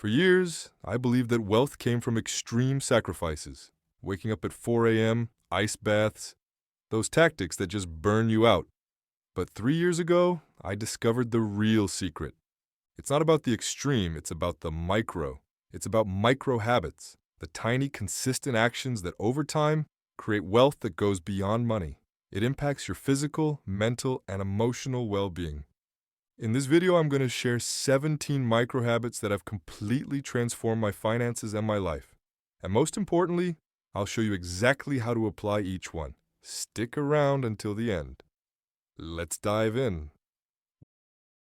For years, I believed that wealth came from extreme sacrifices. Waking up at 4 a.m., ice baths, those tactics that just burn you out. But 3 years ago, I discovered the real secret. It's not about the extreme, it's about the micro. It's about micro habits, the tiny, consistent actions that over time create wealth that goes beyond money. It impacts your physical, mental, and emotional well-being. In this video, I'm going to share 17 micro habits that have completely transformed my finances and my life. And most importantly, I'll show you exactly how to apply each one. Stick around until the end. Let's dive in.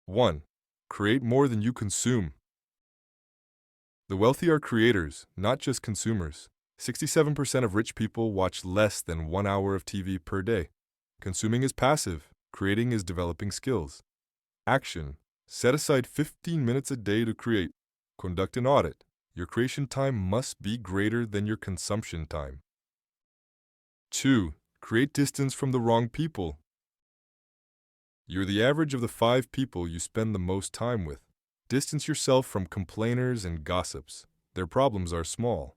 1. Create more than you consume. The wealthy are creators, not just consumers. 67% of rich people watch less than 1 hour of TV per day. Consuming is passive. Creating is developing skills. Action. Set aside 15 minutes a day to create. Conduct an audit. Your creation time must be greater than your consumption time. 2. Create distance from the wrong people. You're the average of the 5 people you spend the most time with. Distance yourself from complainers and gossips. Their problems are small.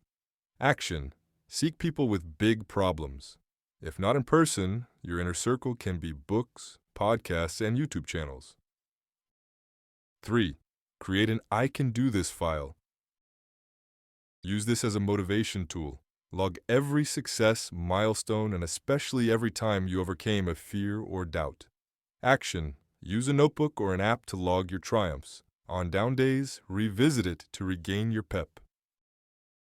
Action. Seek people with big problems. If not in person, your inner circle can be books, podcasts, and YouTube channels. 3. Create an I can do this file. Use this as a motivation tool. Log every success, milestone, and especially every time you overcame a fear or doubt. Action. Use a notebook or an app to log your triumphs. On down days, revisit it to regain your pep.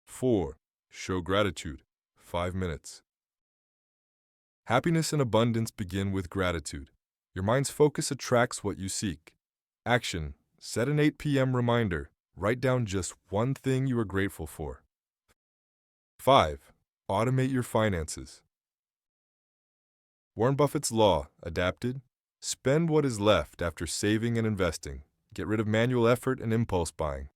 4. Show gratitude. 5 minutes. Happiness and abundance begin with gratitude. Your mind's focus attracts what you seek. Action. Set an 8 p.m. reminder. Write down just one thing you are grateful for. 5. Automate your finances. Warren Buffett's law, adapted. Spend what is left after saving and investing. Get rid of manual effort and impulse buying.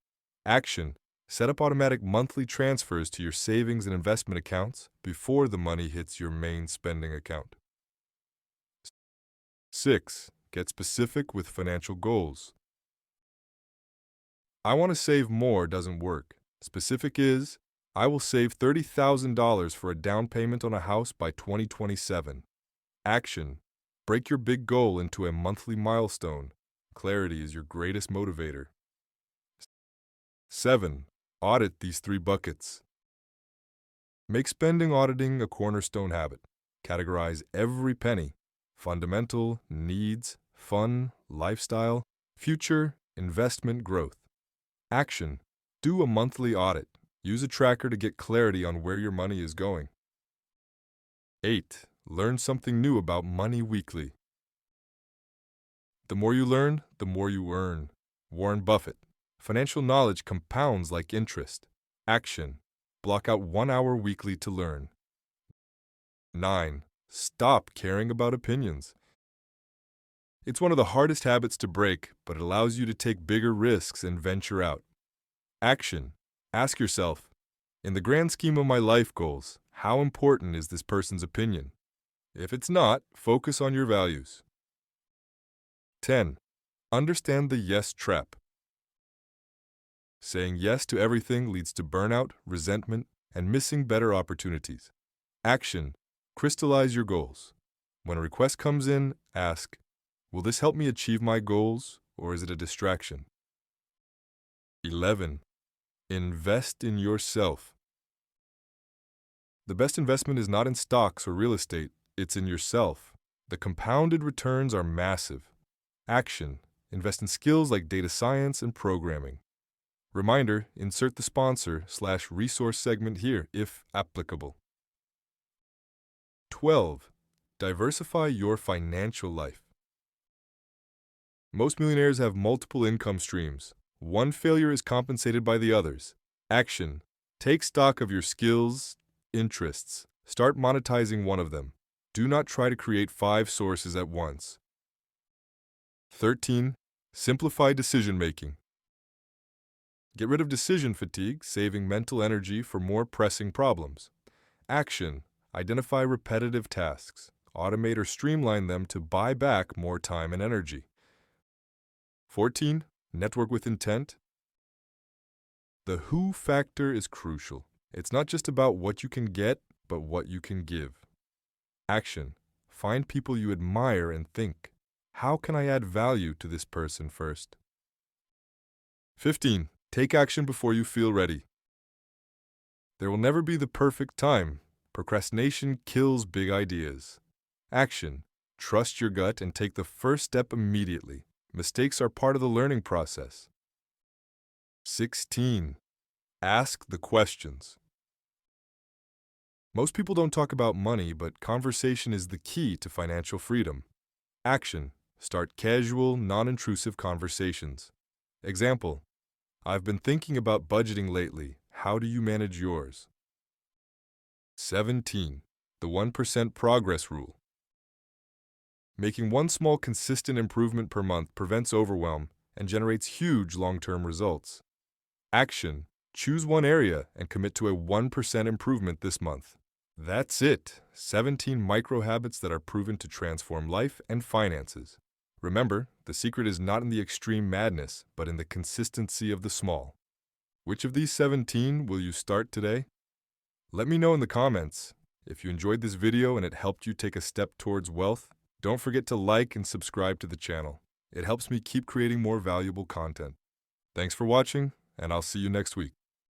Action. Set up automatic monthly transfers to your savings and investment accounts before the money hits your main spending account. 6. Get specific with financial goals. I want to save more doesn't work. Specific is, I will save $30,000 for a down payment on a house by 2027. Action. Break your big goal into a monthly milestone. Clarity is your greatest motivator. 7. Audit these 3 buckets. Make spending auditing a cornerstone habit. Categorize every penny. Fundamental, needs, fun, lifestyle, future, investment, growth. Action. Do a monthly audit. Use a tracker to get clarity on where your money is going. 8. Learn something new about money weekly. The more you learn, the more you earn. Warren Buffett. Financial knowledge compounds like interest. Action. Block out 1 hour weekly to learn. 9. Stop caring about opinions. It's one of the hardest habits to break, but it allows you to take bigger risks and venture out. Action. Ask yourself, in the grand scheme of my life goals, how important is this person's opinion? If it's not, focus on your values. 10. Understand the yes trap. Saying yes to everything leads to burnout, resentment, and missing better opportunities. Action. Crystallize your goals. When a request comes in, ask, will this help me achieve my goals, or is it a distraction? 11. Invest in yourself. The best investment is not in stocks or real estate, it's in yourself. The compounded returns are massive. Action. Invest in skills like data science and programming. Reminder, insert the sponsor/resource segment here if applicable. 12. Diversify your financial life. Most millionaires have multiple income streams. One failure is compensated by the others. Action. Take stock of your skills, interests. Start monetizing one of them. Do not try to create 5 sources at once. 13. Simplify decision-making. Get rid of decision fatigue, saving mental energy for more pressing problems. Action. Identify repetitive tasks. Automate or streamline them to buy back more time and energy. 14. Network with intent. The who factor is crucial. It's not just about what you can get, but what you can give. Action. Find people you admire and think, how can I add value to this person first? 15. Take action before you feel ready. There will never be the perfect time. Procrastination kills big ideas. Action. Trust your gut and take the first step immediately. Mistakes are part of the learning process. 16. Ask the questions. Most people don't talk about money, but conversation is the key to financial freedom. Action. Start casual, non-intrusive conversations. Example. I've been thinking about budgeting lately. How do you manage yours? 17. The 1% progress rule. Making one small consistent improvement per month prevents overwhelm and generates huge long-term results. Action. Choose one area and commit to a 1% improvement this month. That's it. 17 micro habits that are proven to transform life and finances. Remember, the secret is not in the extreme madness, but in the consistency of the small. Which of these 17 will you start today? Let me know in the comments. If you enjoyed this video and it helped you take a step towards wealth, don't forget to like and subscribe to the channel. It helps me keep creating more valuable content. Thanks for watching, and I'll see you next week.